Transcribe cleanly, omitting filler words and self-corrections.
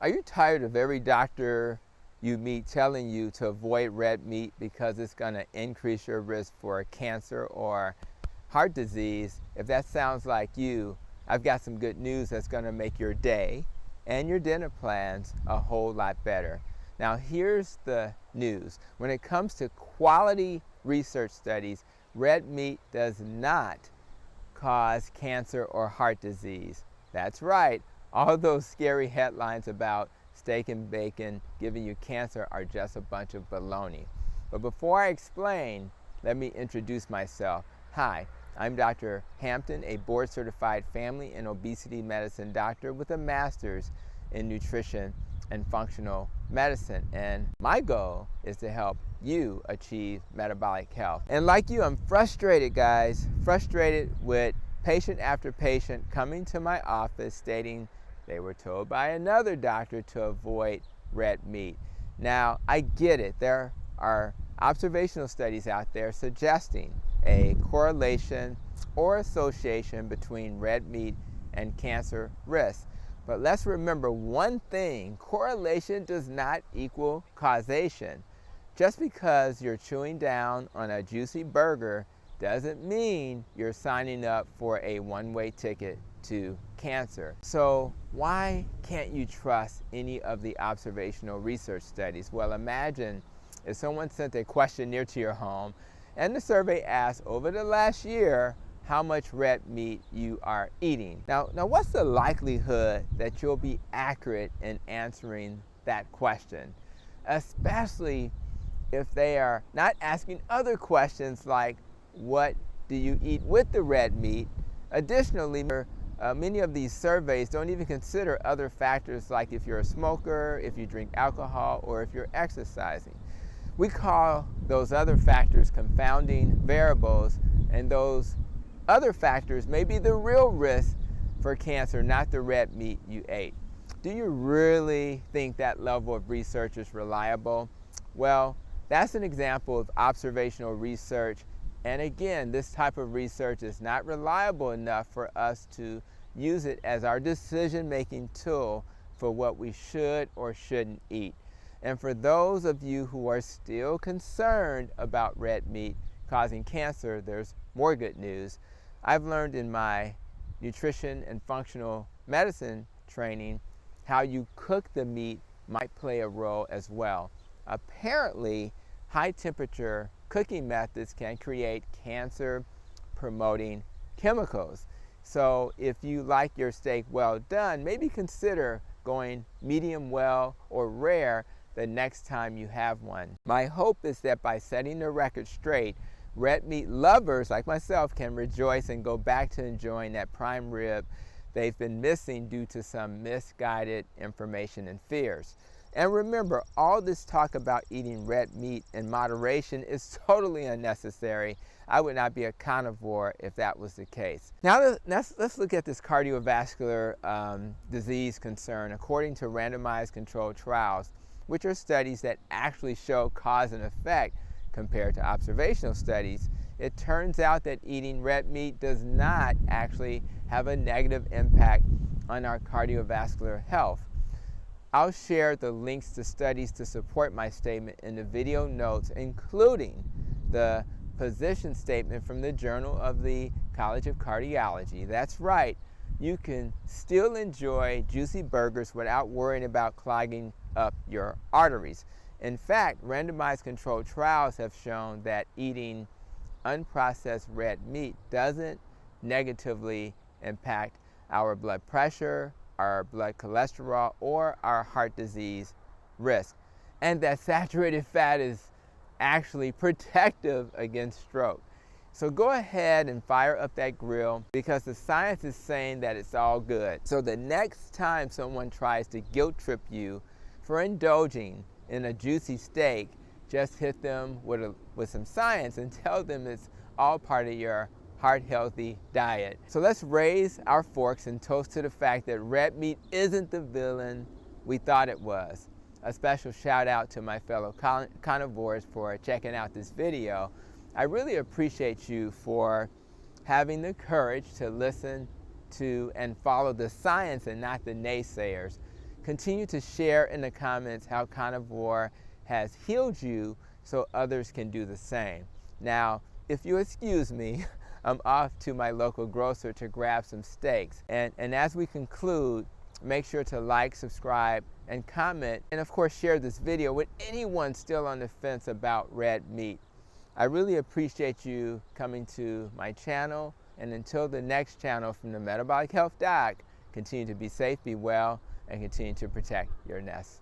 Are you tired of every doctor you meet telling you to avoid red meat because it's going to increase your risk for cancer or heart disease? If that sounds like you, I've got some good news that's going to make your day and your dinner plans a whole lot better. Now, here's the news. When it comes to quality research studies, red meat does not cause cancer or heart disease. That's right. All those scary headlines about steak and bacon giving you cancer are just a bunch of baloney. But before I explain, let me introduce myself. Hi, I'm Dr. Hampton, a board-certified family and obesity medicine doctor with a master's in nutrition and functional medicine. And my goal is to help you achieve metabolic health. And like you, I'm frustrated, guys, frustrated with patient after patient coming to my office stating they were told by another doctor to avoid red meat. Now, I get it. There are observational studies out there suggesting a correlation or association between red meat and cancer risk. But let's remember one thing: correlation does not equal causation. Just because you're chewing down on a juicy burger doesn't mean you're signing up for a one-way ticket to cancer. So why can't you trust any of the observational research studies? Well, imagine if someone sent a questionnaire to your home and the survey asked over the last year how much red meat you are eating. Now what's the likelihood that you'll be accurate in answering that question? Especially if they are not asking other questions like, what do you eat with the red meat? Additionally, many of these surveys don't even consider other factors like if you're a smoker, if you drink alcohol, or if you're exercising. We call those other factors confounding variables, and those other factors may be the real risk for cancer, not the red meat you ate. Do you really think that level of research is reliable? Well, that's an example of observational research. And again, this type of research is not reliable enough for us to use it as our decision-making tool for what we should or shouldn't eat. And for those of you who are still concerned about red meat causing cancer, there's more good news. I've learned in my nutrition and functional medicine training how you cook the meat might play a role as well. Apparently, high temperature cooking methods can create cancer-promoting chemicals. So if you like your steak well done, maybe consider going medium well or rare the next time you have one. My hope is that by setting the record straight, red meat lovers like myself can rejoice and go back to enjoying that prime rib they've been missing due to some misguided information and fears. And remember, all this talk about eating red meat in moderation is totally unnecessary. I would not be a carnivore if that was the case. Now let's look at this cardiovascular disease concern. According to randomized controlled trials, which are studies that actually show cause and effect compared to observational studies, it turns out that eating red meat does not actually have a negative impact on our cardiovascular health. I'll share the links to studies to support my statement in the video notes, including the position statement from the Journal of the College of Cardiology. That's right, you can still enjoy juicy burgers without worrying about clogging up your arteries. In fact, randomized controlled trials have shown that eating unprocessed red meat doesn't negatively impact our blood pressure, our blood cholesterol, or our heart disease risk. And that saturated fat is actually protective against stroke. So go ahead and fire up that grill, because the science is saying that it's all good. So the next time someone tries to guilt trip you for indulging in a juicy steak, just hit them with some science and tell them it's all part of your heart-healthy diet. So let's raise our forks and toast to the fact that red meat isn't the villain we thought it was. A special shout out to my fellow carnivores for checking out this video. I really appreciate you for having the courage to listen to and follow the science and not the naysayers. Continue to share in the comments how carnivore has healed you so others can do the same. Now, if you excuse me, I'm off to my local grocer to grab some steaks. And as we conclude, make sure to like, subscribe, and comment, and of course share this video with anyone still on the fence about red meat. I really appreciate you coming to my channel, and until the next channel from the Metabolic Health Doc, continue to be safe, be well, and continue to protect your nest.